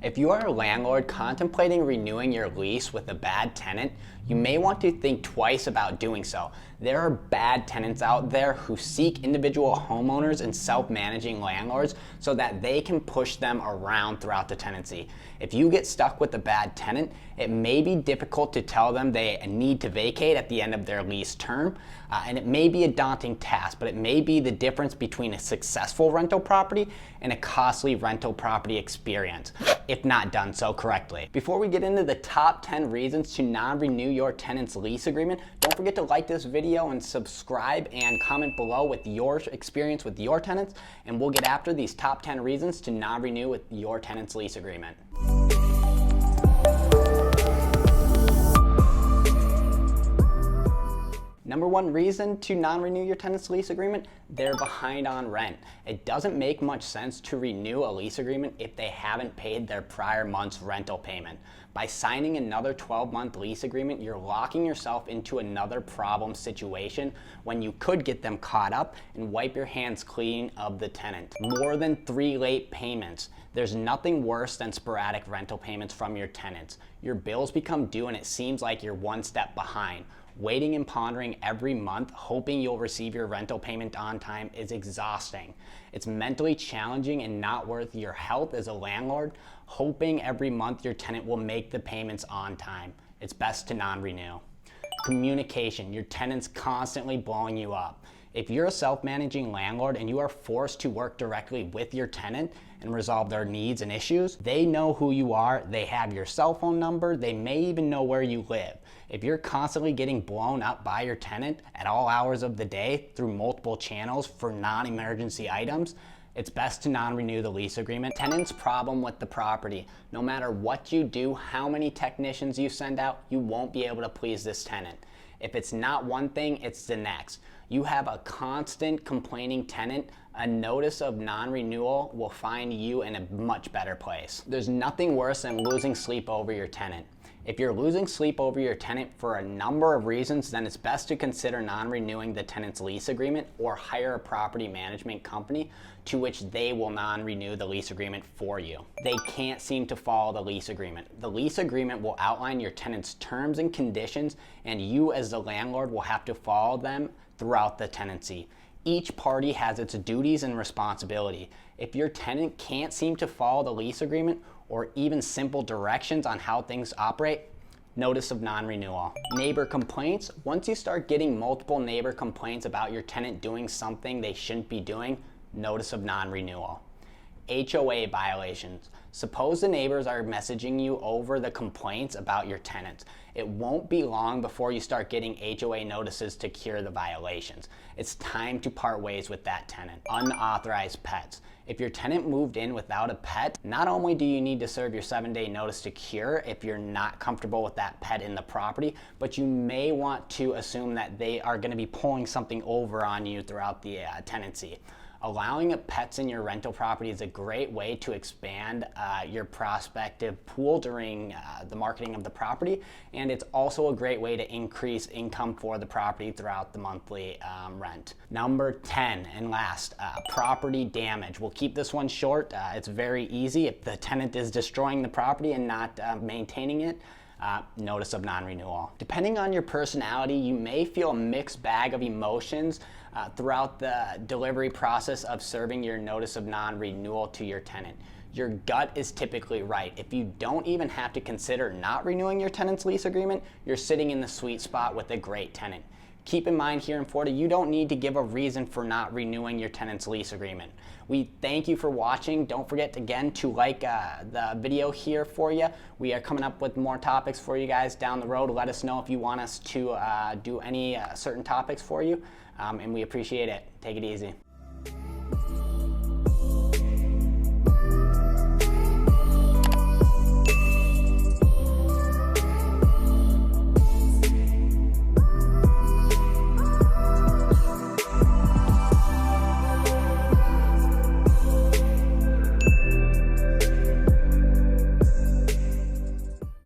If you are a landlord contemplating renewing your lease with a bad tenant, you may want to think twice about doing so. There are bad tenants out there who seek individual homeowners and self-managing landlords so that they can push them around throughout the tenancy. If you get stuck with a bad tenant, it may be difficult to tell them they need to vacate at the end of their lease term, and it may be a daunting task, but it may be the difference between a successful rental property and a costly rental property experience, if not done so correctly. Before we get into the top 10 reasons to non-renew your tenant's lease agreement, don't forget to like this video and subscribe and comment below with your experience with your tenants, and we'll get after these top 10 reasons to non-renew with your tenant's lease agreement. Number one reason to non-renew your tenant's lease agreement, they're behind on rent. It doesn't make much sense to renew a lease agreement if they haven't paid their prior month's rental payment. By signing another 12-month lease agreement, you're locking yourself into another problem situation when you could get them caught up and wipe your hands clean of the tenant. More than 3 late payments. There's nothing worse than sporadic rental payments from your tenants. Your bills become due and it seems like you're one step behind. Waiting and pondering every month, hoping you'll receive your rental payment on time is exhausting. It's mentally challenging and not worth your health as a landlord, hoping every month your tenant will make the payments on time. It's best to non-renew. Communication. Your tenant's constantly blowing you up. If you're a self-managing landlord and you are forced to work directly with your tenant and resolve their needs and issues, they know who you are, they have your cell phone number, they may even know where you live. If you're constantly getting blown up by your tenant at all hours of the day through multiple channels for non-emergency items, it's best to non-renew the lease agreement. Tenants problem with the property. No matter what you do, how many technicians you send out, you won't be able to please this tenant. If it's not one thing, it's the next. You have a constant complaining tenant, a notice of non-renewal will find you in a much better place. There's nothing worse than losing sleep over your tenant. If you're losing sleep over your tenant for a number of reasons, then it's best to consider non-renewing the tenant's lease agreement or hire a property management company to which they will non-renew the lease agreement for you. They can't seem to follow the lease agreement. The lease agreement will outline your tenant's terms and conditions, and you as the landlord will have to follow them throughout the tenancy. Each party has its duties and responsibility. If your tenant can't seem to follow the lease agreement or even simple directions on how things operate, notice of non-renewal. Neighbor complaints. Once you start getting multiple neighbor complaints about your tenant doing something they shouldn't be doing, notice of non-renewal. HOA violations. Suppose the neighbors are messaging you over the complaints about your tenants. It won't be long before you start getting HOA notices to cure the violations. It's time to part ways with that tenant. Unauthorized pets. If your tenant moved in without a pet, not only do you need to serve your 7-day notice to cure if you're not comfortable with that pet in the property, but you may want to assume that they are going to be pulling something over on you throughout the tenancy. Allowing pets in your rental property is a great way to expand your prospective pool during the marketing of the property, and it's also a great way to increase income for the property throughout the monthly rent. Number 10 and last, property damage. We'll keep this one short. It's very easy. If the tenant is destroying the property and not maintaining it, notice of non-renewal. Depending on your personality, you may feel a mixed bag of emotions throughout the delivery process of serving your notice of non-renewal to your tenant. Your gut is typically right. If you don't even have to consider not renewing your tenant's lease agreement, you're sitting in the sweet spot with a great tenant. Keep in mind here in Florida, you don't need to give a reason for not renewing your tenant's lease agreement. We thank you for watching. Don't forget again to like the video here for you. We are coming up with more topics for you guys down the road. Let us know if you want us to do any certain topics for you, and we appreciate it. Take it easy.